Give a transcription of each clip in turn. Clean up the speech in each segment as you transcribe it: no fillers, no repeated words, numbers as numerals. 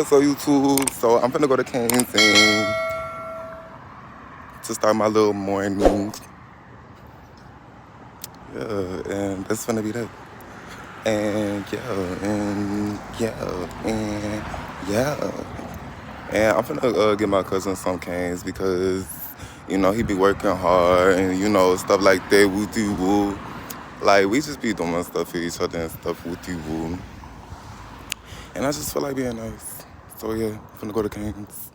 What's up, YouTube? So I'm finna go to Canes and to start my little morning. Yeah, and that's finna be that. And and I'm finna get my cousin some canes because he be working hard and stuff like that. Wooty woo. Like we just be doing stuff for each other and stuff wooty woo. And I just feel like being nice. So yeah, I'm finna go to Canes.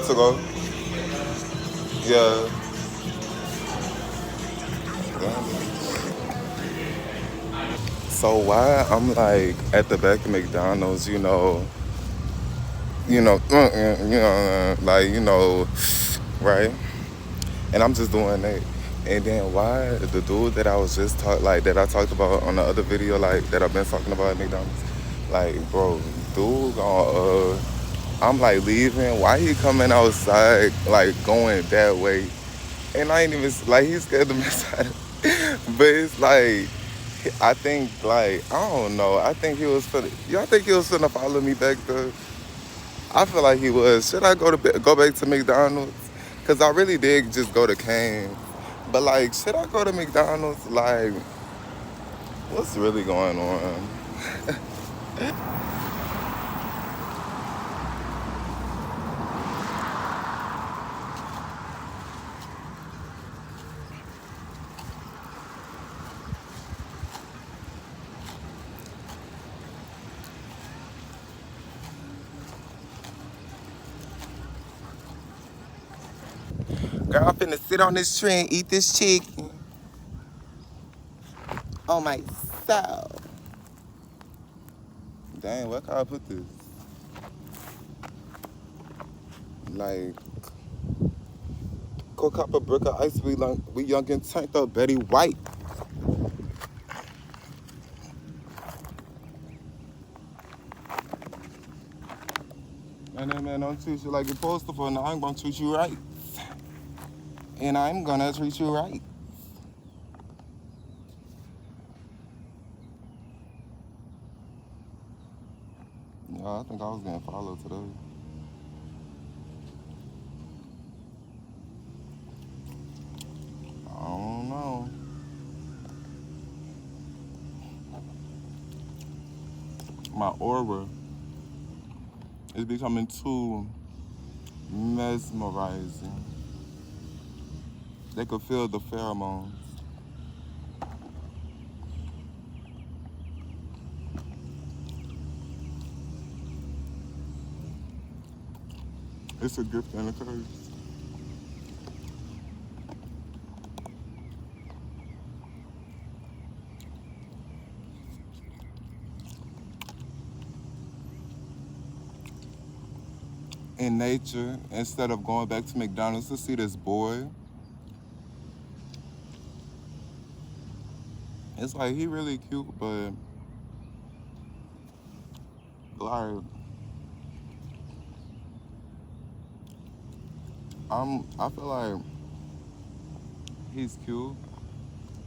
To go. Yeah. So why I'm like at the back of McDonald's, like right? And I'm just doing that. And then why the dude that I was just that I talked about on the other video, like that I've been talking about at McDonald's, like bro, dude, I'm like leaving. Why he coming outside like going that way? And I ain't even like he's scared to miss out. But it's like I think like I don't know. I think he was finna. Y'all think he was finna follow me back there? I feel like he was. Should I go back to McDonald's? Cause I really did just go to Cane's. But like, should I go to McDonald's? Like, what's really going on? Girl, I'm finna sit on this tree and eat this chicken. On my soul. Dang, where can I put this? Like, go cop a brick of ice. We young and turned up Betty White. Man, don't treat you like you're supposed to. For now, I'm gonna treat you right. And I'm gonna treat you right. Yeah, I think I was getting followed today. I don't know. My aura is becoming too mesmerizing. They could feel the pheromones. It's a gift and a curse. In nature, instead of going back to McDonald's to see this boy, it's like he really cute, but like I feel like he's cute,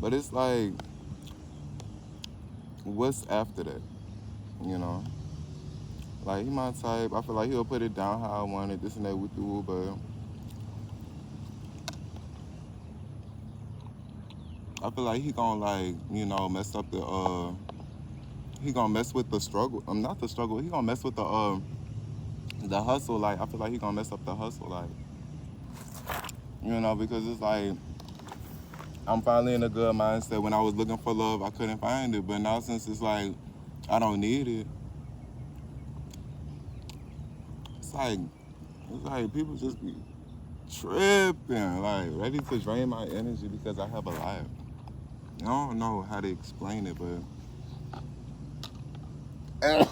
but it's like what's after that, you know? Like he my type. I feel like he'll put it down how I want it, this and that with you, but I feel like he gonna like, mess up he gonna mess with the struggle. Not the struggle. He gonna mess with the hustle. Like I feel like he gonna mess up the hustle. Like because it's like I'm finally in a good mindset. When I was looking for love, I couldn't find it. But now since it's like I don't need it, it's like people just be tripping, like ready to drain my energy because I have a life. I don't know how to explain it, but I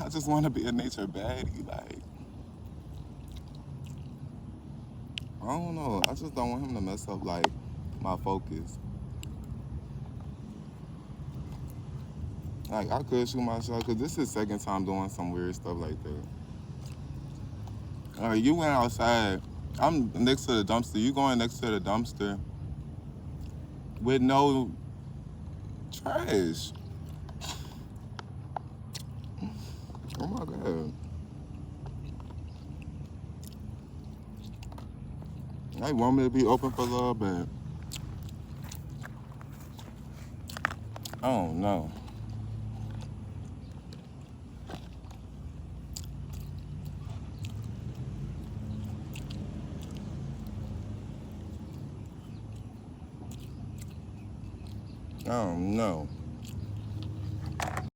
just want to be a nature baddie. Like I don't know. I just don't want him to mess up like my focus. Like, I could shoot myself because this is second time doing some weird stuff like that. You went outside. I'm next to the dumpster. You going next to the dumpster with no trash. Oh my God. They want me to be open for a little bit. Oh no. Oh no.